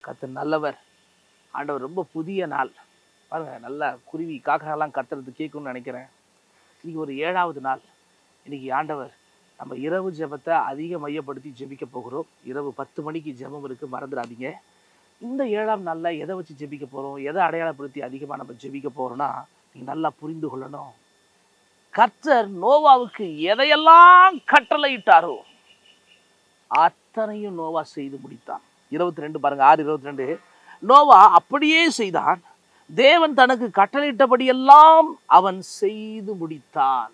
கர்த்தர் நல்லவர். ஆண்டவர் ரொம்ப புதிய நாள். பாருங்க, நல்லா குருவி காக்காலாம் கத்துறது கேட்கும்னு நினைக்கிறேன். இன்னைக்கு ஒரு 7வது நாள். இன்னைக்கு ஆண்டவர் நம்ம இரவு ஜெபத்தை அதிக மையப்படுத்தி ஜெபிக்க போகிறோம். இரவு 10 மணிக்கு ஜெபம் இருக்கு, மறந்துடாதீங்க. இந்த 7ஆம் நாளில் எதை வச்சு ஜெபிக்க போகிறோம், எதை அடையாளப்படுத்தி அதிகமாக நம்ம ஜெபிக்க போகிறோம்னா, நீங்கள் நல்லா புரிந்து கொள்ளணும். கர்த்தர் நோவாவுக்கு எதையெல்லாம் கட்டளையிட்டாரோ அத்தனையும் நோவா செய்து முடித்தான். 22 பாருங்க, 6:22. நோவா அப்படியே செய்தான். தேவன் தனக்கு கட்டளையிட்டபடியெல்லாம் அவன் செய்து முடித்தான்.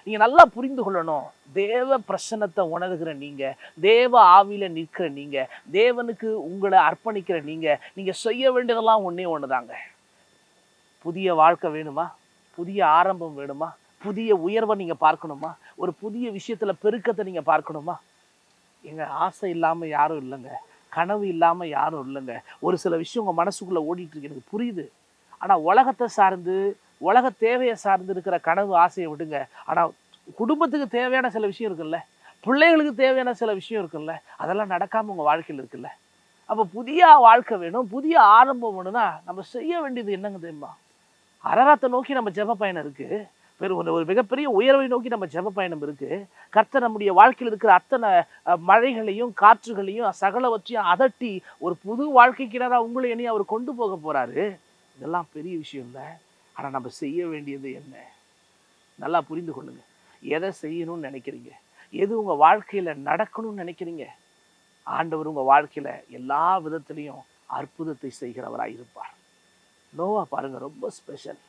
நீங்க நல்லா புரிந்து கொள்ளணும். தேவ பிரசன்னத்தை உணர்கிற நீங்க, தேவ ஆவியில நிற்கிற நீங்க, தேவனுக்கு உங்களை அர்ப்பணிக்கிற நீங்க செய்ய வேண்டியதெல்லாம் ஒண்ணே ஒண்ணுதாங்க. புதிய வாழ்க்கை வேணுமா? புதிய ஆரம்பம் வேணுமா? புதிய உயர்வை நீங்க பார்க்கணுமா? ஒரு புதிய விஷயத்துல பெருக்கத்தை நீங்க பார்க்கணுமா? எங்க ஆசை இல்லாம யாரும் இல்லைங்க, கனவு இல்லாம யாரும் இல்லைங்க. ஒரு சில விஷயம் உங்க மனசுக்குள்ள ஓடிட்டு இருக்கு, எனக்கு புரியுது. ஆனா உலகத்தை சார்ந்து, உலக தேவையை சார்ந்து இருக்கிற கனவு ஆசையை விடுங்க. ஆனா குடும்பத்துக்கு தேவையான சில விஷயம் இருக்குல்ல, பிள்ளைகளுக்கு தேவையான சில விஷயம் இருக்குல்ல, அதெல்லாம் நடக்காம உங்க வாழ்க்கையில் இருக்குல்ல. அப்ப புதிய வாழ்க்கை வேணும், புதிய ஆரம்பம் வேணும்னா நம்ம செய்ய வேண்டியது என்னங்க தெரியுமா? அரராத்தை நோக்கி நம்ம ஜெப பயணம் இருக்கு. ஒரு மிகப்பெரிய உயர்வை நோக்கி நம்ம ஜெப பயணம் இருக்கு. கர்த்தர் நம்முடைய வாழ்க்கையில் இருக்கிற அத்தனை மழைகளையும் காற்றுகளையும் சகலவற்றையும் அதட்டி ஒரு புது வாழ்க்கைக்கினரா உங்களை என்னை அவர் கொண்டு போக போறாரு. இதெல்லாம் பெரிய விஷயம் இல்லை. ஆனா நம்ம செய்ய வேண்டியது என்ன? நல்லா புரிந்து கொள்ளுங்க. எதை செய்யணும்னு நினைக்கிறீங்க, எது உங்க வாழ்க்கையில நடக்கணும்னு நினைக்கிறீங்க, ஆண்டவர் உங்க வாழ்க்கையில எல்லா விதத்திலையும் அற்புதத்தை செய்கிறவராய் இருப்பார். நோவா பாருங்க, ரொம்ப ஸ்பெஷல்.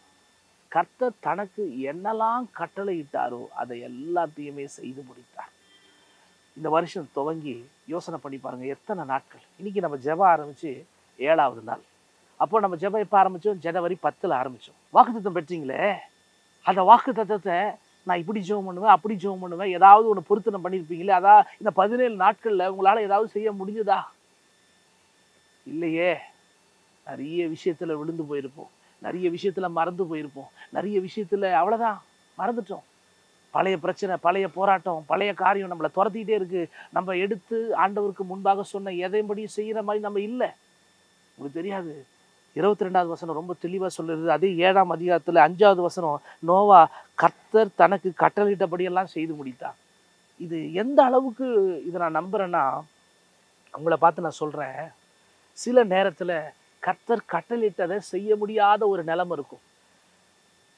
கர்த்தர் தனக்கு என்னெல்லாம் கட்டளையிட்டாரோ அதை எல்லாத்தையுமே செய்து முடித்தார். இந்த வருஷம் துவங்கி யோசனை பண்ணி பாருங்க, எத்தனை நாட்கள். இன்னைக்கு நம்ம ஜெபம் ஆரம்பிச்சு 7வது நாள். அப்போ நம்ம ஜெபம் எப்போ ஆரம்பிச்சோம்? ஜனவரி 10 ஆரம்பிச்சோம். வாக்குத்தத்தம் பெற்றீங்களே, அந்த வாக்குத்தத்தத்தை நான் இப்படி ஜெபம் பண்ணுவேன், அப்படி ஜெபம் பண்ணுவேன், ஏதாவது ஒன்று பொருத்தனை பண்ணியிருப்பீங்களே, அதான் இந்த 17 நாட்கள்ல உங்களால ஏதாவது செய்ய முடிஞ்சதா? இல்லையே. நிறைய விஷயத்துல விழுந்து போயிருப்போம், நிறைய விஷயத்துல மறந்து போயிருப்போம், நிறைய விஷயத்துல அவ்வளவுதான் மறந்துட்டோம். பழைய பிரச்சனை, பழைய போராட்டம், பழைய காரியம் நம்மளை துரத்திக்கிட்டே இருக்கு. நம்ம எடுத்து ஆண்டவருக்கு முன்பாக சொன்ன எதையும்படியும் செய்யற மாதிரி நம்ம இல்லை. உங்களுக்கு தெரியாது, 22வது வசனம் ரொம்ப தெளிவா சொல்லுறது. அதே 7ஆம் அதிகாரத்துல 5வது வசனம், நோவா கர்த்தர் தனக்கு கட்டளையிட்டபடியெல்லாம் செய்து முடித்தான். இது எந்த அளவுக்கு இதை நான் நம்புறேன்னா, உங்களை பார்த்து நான் சொல்றேன், சில நேரத்துல கர்த்தர் கட்டளையிட்டதை செய்ய முடியாத ஒரு நிலைமை இருக்கும்.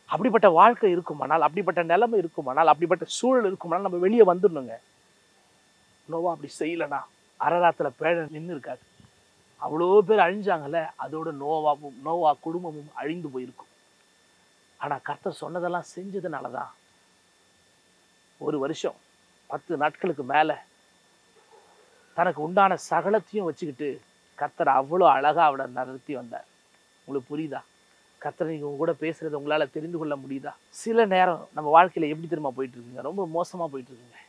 அப்படிப்பட்ட வாழ்க்கை இருக்குமானால், அப்படிப்பட்ட நிலைமை இருக்குமானால், அப்படிப்பட்ட சூழல் இருக்குமானால் நம்ம வெளியே வந்துடணுங்க. நோவா அப்படி செய்யலனா அரராத்துல பேழ நின்று இருக்காது. அவ்வளோ பேர் அழிஞ்சாங்கல்ல, அதோட நோவா குடும்பமும் அழிந்து போயிருக்கும். ஆனா கர்த்தர் சொன்னதெல்லாம் செஞ்சதுனாலதான் ஒரு வருஷம் 10 நாட்களுக்கு மேல தனக்கு உண்டான சகலத்தையும் வச்சுக்கிட்டு கர்த்தர் அவ்வளோ அழகா அவளை நடத்தி வந்தார். உங்களுக்கு புரியுதா? கர்த்தர் நீங்க உங்க கூட பேசுறதை உங்களால தெரிந்து கொள்ள முடியுதா? சில நேரம் நம்ம வாழ்க்கையில எப்படி தெரியுமா போயிட்டு இருக்குங்க, ரொம்ப மோசமா போயிட்டு இருக்குங்க.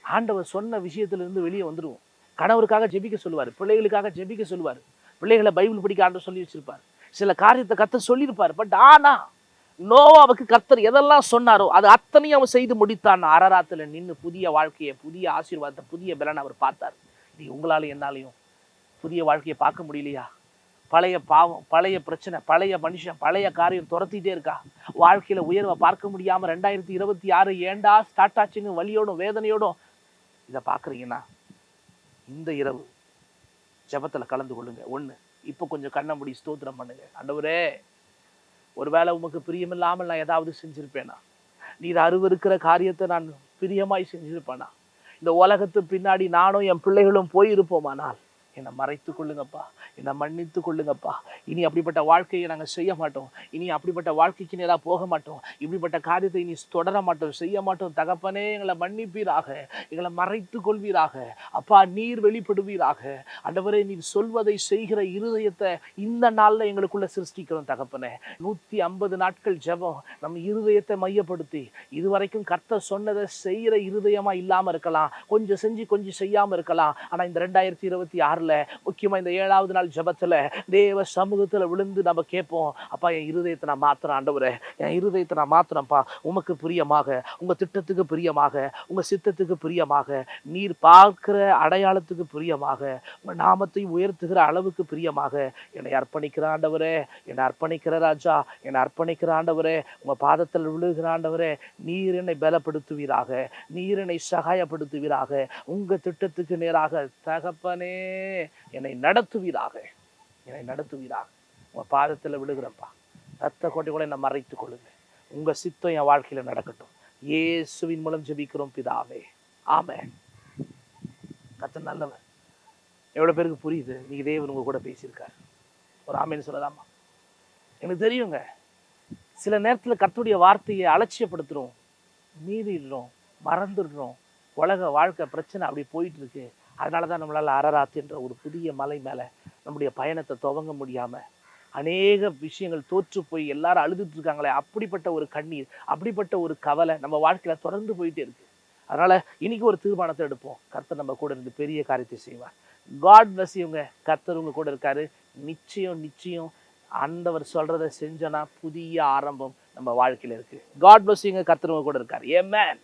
ஆண்டவர் சொன்ன விஷயத்துல இருந்து வெளியே வந்துடுவோம். கணவருக்காக ஜெபிக்க சொல்லுவார், பிள்ளைகளுக்காக ஜெபிக்க சொல்லுவார், பிள்ளைகளை பைபிள் படிக்க ஆண்டவர் சொல்லி வச்சிருப்பார், சில காரியத்தை கர்த்தர் சொல்லியிருப்பார். பட் ஆனா நோவாவுக்கு கர்த்தர் எதெல்லாம் சொன்னாரோ அது அத்தனையும் அவன் செய்து முடித்தான். அரராத்துல நின்று புதிய வாழ்க்கையை, புதிய ஆசீர்வாதத்தை, புதிய பலனை அவர் பார்த்தார். நீ உங்களால என்னாலையும் புதிய வாழ்க்கையை பார்க்க முடியலையா? பழைய பாவம், பழைய பிரச்சனை, பழைய மனுஷன், பழைய காரியம் துரத்திட்டே இருக்கா? வாழ்க்கையில உயர்வை பார்க்க முடியாம 2026 ஏண்டா ஸ்டார்ட் ஆச்சுன்னு வலியோடும் வேதனையோடும் இதை பார்க்குறீங்கன்னா, இந்த இரவு ஜெபத்துல கலந்து கொள்ளுங்க. ஒண்ணு, இப்போ கொஞ்சம் கண்ணை மூடி ஸ்தோத்திரம் பண்ணுங்க. ஆண்டவரே, ஒருவேளை உமக்கு பிரியமில்லாமல் நான் ஏதாவது செஞ்சிருப்பேனா? நீர் அருவருக்கிற காரியத்தை நான் பிரியமாய் செஞ்சிருப்பேனா? இந்த உலகத்து பின்னாடி நானும் என் பிள்ளைகளும் போயிருப்போமானால் என்னை மறைத்து கொள்ளுங்கப்பா, என்னை மன்னித்து கொள்ளுங்கப்பா. இனி அப்படிப்பட்ட வாழ்க்கையை நாங்கள் செய்ய மாட்டோம், இனி அப்படிப்பட்ட வாழ்க்கைக்கு நேராக போக மாட்டோம், இப்படிப்பட்ட காரியத்தை இனி தொடர மாட்டோம், செய்ய மாட்டோம். தகப்பனே, எங்களை மன்னிப்பீராக, எங்களை மறைத்து கொள்வீராக. அப்பா, நீர் வெளிப்படுவீராக. ஆண்டவரே, நீர் சொல்வதை செய்கிற இருதயத்தை இந்த நாளில் எங்களுக்குள்ள சிருஷ்டிக்கிறோம் தகப்பனே. 150 நாட்கள் ஜெபம் நம்ம இருதயத்தை மையப்படுத்தி, இதுவரைக்கும் கர்த்தர் சொன்னதை செய்கிற இருதயமா இல்லாமல் இருக்கலாம், கொஞ்சம் செஞ்சு கொஞ்சம் செய்யாமல் இருக்கலாம். ஆனால் இந்த 2026 நாள்ல, முக்கியமா இந்த 7வது நாள் ஜெபத்துல தேவ சமூகத்துல விழுந்து நம்ம கேட்போம், அப்பா என் இருதயத்தை நான் மாத்துறேன் ஆண்டவரே, என் இருதயத்தை நான் மாத்துறேன்ப்பா, உமக்கு பிரியமாக, உங்க திட்டத்துக்கு பிரியமாக, உங்க சித்தத்துக்கு பிரியமாக, நீர் பார்க்கிற அடையாளத்துக்கு பிரியமாக, உங்க நாமத்தை உயர்த்துகிற அளவுக்கு பிரியமாக என்னை அர்ப்பணிக்கிற ஆண்டவரே, என்னை அர்ப்பணிக்கிற ராஜா, என்னை அர்ப்பணிக்கிற ஆண்டவரே, உங்க பாதத்தில் விழுகிற ஆண்டவரே, நீர் என்னை பலப்படுத்துவீராக, நீர் என்னை சகாயப்படுத்துவீராக, உங்க திட்டத்துக்கு நேராக தகப்பனே என்னை நடத்துவீராக, என்னை நடத்துவீராக. உங்க பாதத்தில் விழுகிறப்பா, ரத்த கோட்டைகளை என்னை மறைத்துக் கொள்ளுங்க. உங்க சித்தம் என் வாழ்க்கையில நடக்கட்டும். இயேசுவின் மூலம் ஜெபிக்கிறோம் பிதாவே, ஆமென். கர்த்தர் நல்லவர். எவ்வளவு பேருக்கு புரியுது? நீங்க தேவன் உங்க கூட பேசியிருக்காரு. ஒரு ஆமேன்னு சொல்லலாமா? எனக்கு தெரியுங்க, சில நேரத்துல கர்த்தருடைய வார்த்தையை அலட்சியப்படுத்துறோம், மீறிடுறோம், மறந்துடுறோம். உலக வாழ்க்கை பிரச்சனை அப்படி போயிட்டு இருக்கு. அதனாலதான் நம்மளால அரராத் என்ற ஒரு புதிய மலை மேல நம்முடைய பயணத்தை துவங்க முடியாம அநேக விஷயங்கள் தோற்று போய் எல்லாரும் அழுதுட்டு இருக்காங்களே, அப்படிப்பட்ட ஒரு கண்ணீர், அப்படிப்பட்ட ஒரு கவலை நம்ம வாழ்க்கையில தொடர்ந்து போயிட்டே இருக்கு. அதனால இன்னைக்கு ஒரு தீர்மானத்தை எடுப்போம். கர்த்தர் நம்ம கூட இருந்து பெரிய காரியத்தை செய்வார். காட் பிளஸ் யூங்க. கர்த்தர் உங்க கூட இருக்காரு. நிச்சயம் நிச்சயம் ஆண்டவர் சொல்றதை செஞ்சோன்னா புதிய ஆரம்பம் நம்ம வாழ்க்கையில இருக்கு. காட் பிளஸ் யூங்க. கர்த்தர் உங்க கூட இருக்காரு. ஆமென்.